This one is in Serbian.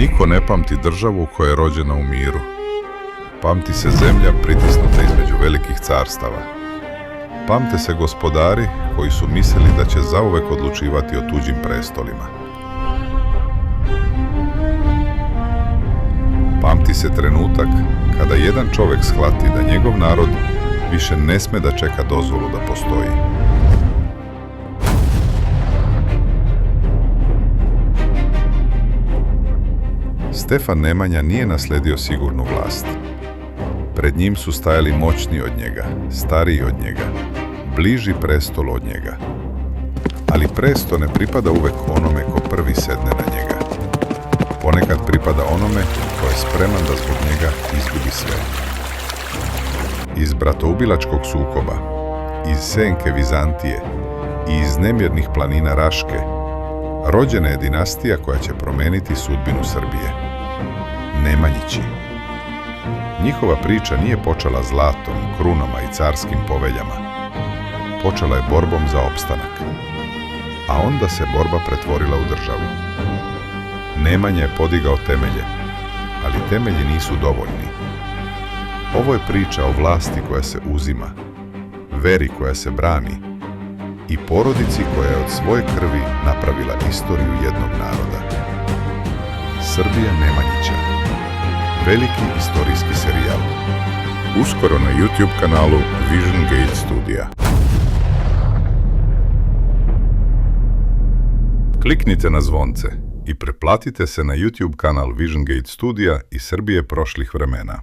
Niko ne pamti državu koja je rođena u miru. Pamti se zemlja pritisnuta između velikih carstava. Pamte se gospodari koji su mislili da će zauvek odlučivati o tuđim prestolima. Pamti se trenutak kada jedan čovek shvati da njegov narod više ne sme da čeka dozvolu da postoji. Stefan Nemanja nije nasledio sigurnu vlast. Pred njim su stajali moćni od njega, stariji od njega, bliži prestolu od njega. Ali presto ne pripada uvek onome ko prvi sedne na njega. Ponekad pripada onome ko je spreman da zbog njega izgubi sve. Iz bratoubilačkog sukoba, iz senke Vizantije i iz nemirnih planina Raške, rođena je dinastija koja će promeniti sudbinu Srbije. Nemanjići. Njihova priča nije počela zlatom, krunama i carskim poveljama. Počela je borbom za opstanak. A onda se borba pretvorila u državu. Nemanja je podigao temelje, ali temelji nisu dovoljni. Ovo je priča o vlasti koja se uzima, veri koja se brani i porodici koja je od svoje krvi napravila istoriju jednog naroda. Srbija Nemanjića. Veliki istorijski serijal. Uskoro na YouTube kanalu Vision Gate Studija. Kliknite na zvonce i preplatite se na YouTube kanal Vision Gate Studija i Srbije prošlih vremena.